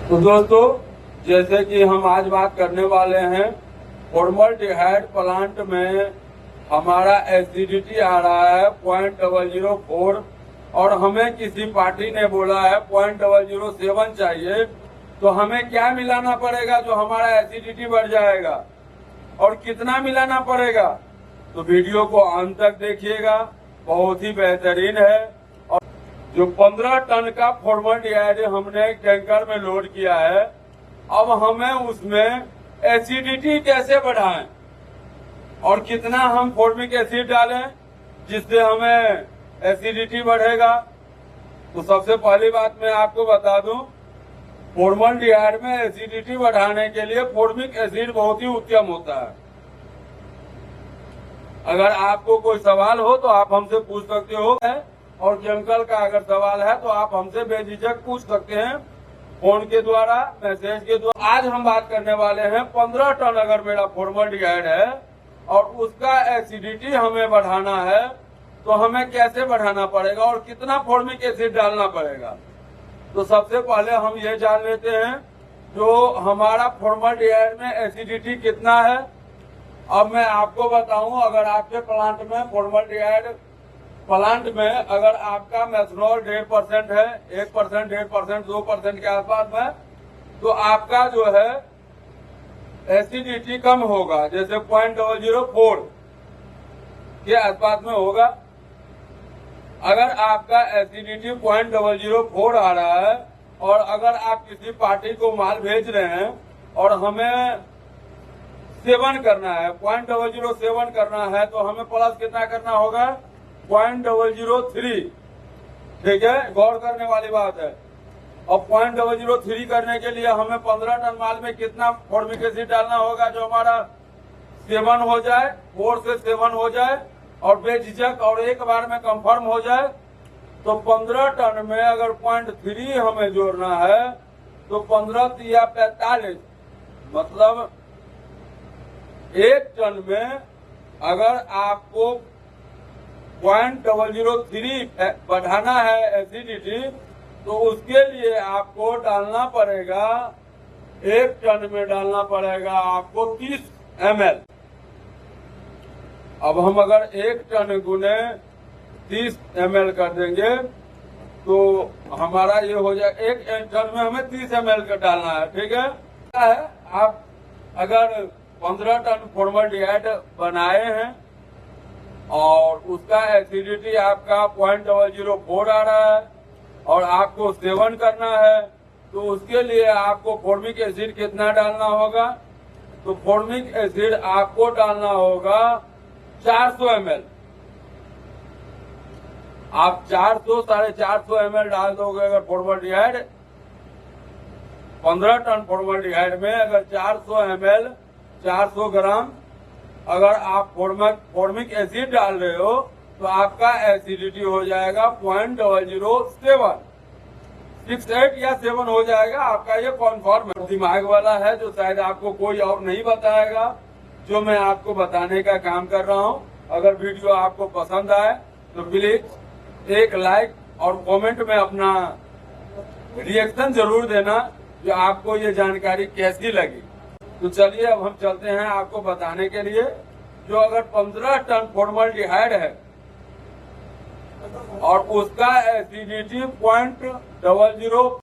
तो दोस्तों, जैसे कि हम आज बात करने वाले हैं, फॉर्मल्डिहाइड प्लांट में हमारा एसिडिटी आ रहा है 0.004 और हमें किसी पार्टी ने बोला है 0.007 चाहिए। तो हमें क्या मिलाना पड़ेगा जो हमारा एसिडिटी बढ़ जाएगा और कितना मिलाना पड़ेगा? तो वीडियो को अंत तक देखिएगा, बहुत ही बेहतरीन है। और जो 15 टन का फॉर्मल्डिहाइड हमने टैंकर में लोड किया है, अब हमें उसमें एसिडिटी कैसे बढ़ाएं और कितना हम फॉर्मिक एसिड डालें जिससे हमें एसिडिटी बढ़ेगा। तो सबसे पहली बात मैं आपको बता दूं, फॉर्मल्डिहाइड में एसिडिटी बढ़ाने के लिए फॉर्मिक एसिड बहुत ही उत्तम होता है। अगर आपको कोई सवाल हो तो आप हमसे पूछ सकते हो, और केमिकल का अगर सवाल है तो आप हमसे बेझिझक पूछ सकते हैं, फोन के द्वारा, मैसेज के द्वारा। आज हम बात करने वाले हैं 15 टन अगर मेरा फॉर्मल्डिहाइड है और उसका एसिडिटी हमें बढ़ाना है तो हमें कैसे बढ़ाना पड़ेगा और कितना फॉर्मिक एसिड डालना पड़ेगा। तो सबसे पहले हम ये जान लेते हैं जो हमारा फॉर्मल्डिहाइड में एसिडिटी कितना है। अब मैं आपको बताऊं, अगर आपके प्लांट में फॉर्मल्डिहाइड प्लांट में अगर आपका मेथनॉल 1.5% है, 1%, 1.5%, 2% के आसपास में, तो आपका जो है एसिडिटी कम होगा, जैसे 0.004 के आसपास में होगा। अगर आपका एसिडिटी 0.004 आ रहा है और अगर आप किसी पार्टी को माल भेज रहे हैं और हमें 7 करना है, 0.007 करना है, तो हमें प्लस कितना करना होगा? 0.003। ठीक है, गौर करने वाली बात है। अब 0.003 करने के लिए हमें 15 टन माल में कितना फॉर्मिक एसिड डालना होगा जो हमारा 7 हो जाए, 4 से 7 हो जाए और बेझिझक और एक बार में कंफर्म हो जाए। तो 15 टन में अगर 0.3 हमें जोड़ना है तो 15 या 45, मतलब 1 टन में अगर आपको 0.003 बढ़ाना है एसिडिटी, तो उसके लिए आपको डालना पड़ेगा, 1 टन में डालना पड़ेगा आपको 30 ml। अब हम अगर 1 टन गुने 30 ml कर देंगे तो हमारा ये हो जाए, 1 टन में हमें 30 ml का डालना है। ठीक है, आप अगर 15 टन फॉर्मल्डिहाइड बनाए हैं और उसका एसिडिटी आपका 0.004 आ रहा है और आपको 7 करना है, तो उसके लिए आपको फॉर्मिक एसिड कितना डालना होगा? तो फॉर्मिक एसिड आपको डालना होगा 400 ml। आप 400, 450 ml डाल दोगे अगर फॉर्मल्डिहाइड, 15 टन फॉर्मल्डिहाइड में अगर 400 ml, 400 ग्राम अगर आप फॉर्मिक एसिड डाल रहे हो तो आपका एसिडिटी हो जाएगा 0.007, 68 या 7 हो जाएगा आपका। ये कॉन्फर्म है, दिमाग वाला है जो शायद आपको कोई और नहीं बताएगा, जो मैं आपको बताने का काम कर रहा हूँ। अगर वीडियो आपको पसंद आए तो प्लीज एक लाइक और कमेंट में अपना रिएक्शन जरूर देना जो आपको ये जानकारी कैसी लगी। तो चलिए अब हम चलते हैं आपको बताने के लिए, जो अगर 15 टन फॉर्मल्डिहाइड है और उसका एसिडिटी 0.00